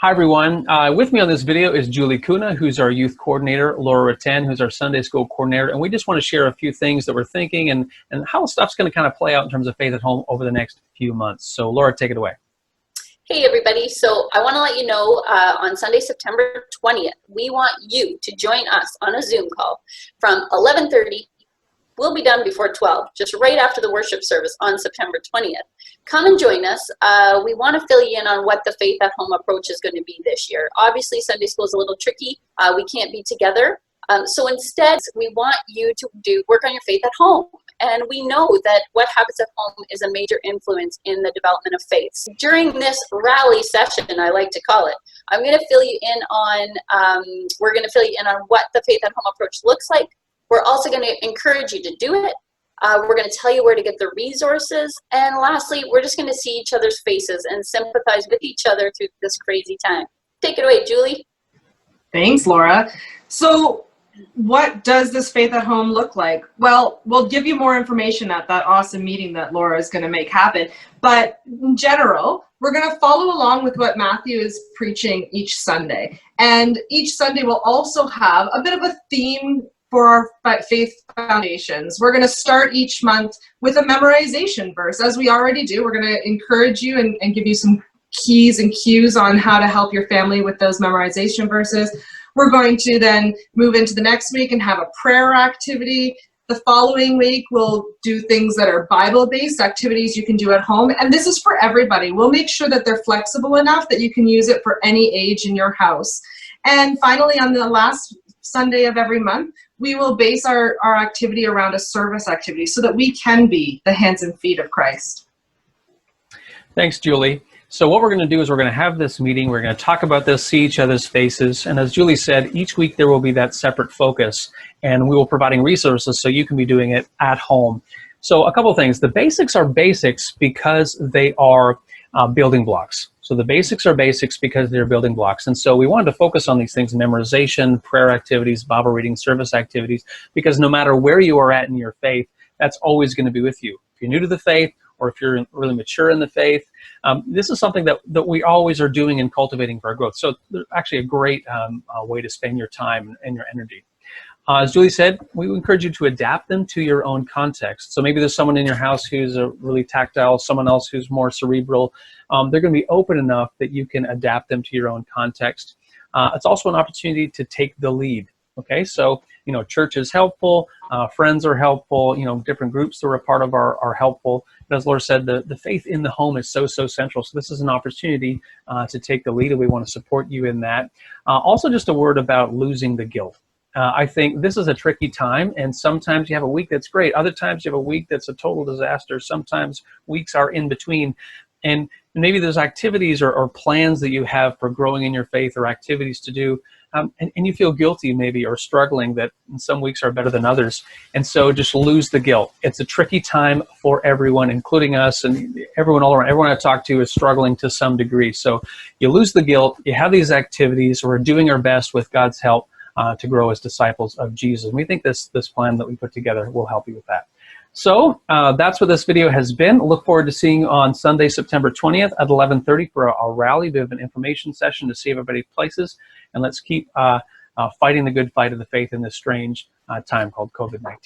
Hi everyone, with me on this video is Julie Cuhna, who's our youth coordinator, Laura Ruttan, who's our Sunday school coordinator, and we just want to share a few things that we're thinking and how stuff's going to kind of play out in terms of faith at home over the next few months. So Laura, take it away. Hey everybody, so I want to let you know on Sunday, September 20th, we want you to join us on a Zoom call from 11:30. We'll be done before 12, just right after the worship service on September 20th. Come and join us. We want to fill you in on what the faith at home approach is going to be this year. Obviously, Sunday school is a little tricky. We can't be together. So instead, we want you to work on your faith at home. And we know that what happens at home is a major influence in the development of faith. During this rally session, I like to call it, I'm going to fill you in on, we're going to fill you in on what the faith at home approach looks like. We're also going to encourage you to do it. We're going to tell you where to get the resources. And lastly, we're just going to see each other's faces and sympathize with each other through this crazy time. Take it away, Julie. Thanks, Laura. So what does this faith at home look like? Well, we'll give you more information at that awesome meeting that Laura is going to make happen. But in general, we're going to follow along with what Matthew is preaching each Sunday. And each Sunday will also have a bit of a theme for our faith foundations. We're going to start each month with a memorization verse. As we already do, we're going to encourage you and give you some keys and cues on how to help your family with those memorization verses. We're going to then move into the next week and have a prayer activity. The following week, we'll do things that are Bible-based activities you can do at home. And this is for everybody. We'll make sure that they're flexible enough that you can use it for any age in your house. And finally, on the last Sunday of every month, we will base our activity around a service activity so that we can be the hands and feet of Christ. Thanks, Julie. So what we're going to do is we're going to have this meeting. We're going to talk about this, see each other's faces. And as Julie said, each week there will be that separate focus. And we will be providing resources so you can be doing it at home. So a couple of things. The basics are basics because they are building blocks. So the basics are basics because they're building blocks. And so we wanted to focus on these things: memorization, prayer activities, Bible reading, service activities, because no matter where you are at in your faith, that's always going to be with you. If you're new to the faith, or if you're really mature in the faith, this is something that we always are doing and cultivating for our growth. So there's actually a great way to spend your time and your energy. As Julie said, we encourage you to adapt them to your own context. So maybe there's someone in your house who's really tactile, someone else who's more cerebral. They're going to be open enough that you can adapt them to your own context. It's also an opportunity to take the lead. Okay, so, church is helpful, friends are helpful, different groups that are a part of are helpful. But as Laura said, the faith in the home is so central. So this is an opportunity to take the lead, and we want to support you in that. Also, just a word about losing the guilt. I think this is a tricky time, and sometimes you have a week that's great. Other times you have a week that's a total disaster. Sometimes weeks are in between. And maybe there's activities or plans that you have for growing in your faith or activities to do, and you feel guilty maybe or struggling that some weeks are better than others. And so just lose the guilt. It's a tricky time for everyone, including us, and everyone all around. Everyone I talk to is struggling to some degree. So you lose the guilt. You have these activities. We're doing our best with God's help to grow as disciples of Jesus. And we think this plan that we put together will help you with that. So that's what this video has been. Look forward to seeing you on Sunday, September 20th at 11:30 for a rally, a bit of an information session to see everybody places. And let's keep fighting the good fight of the faith in this strange time called COVID-19.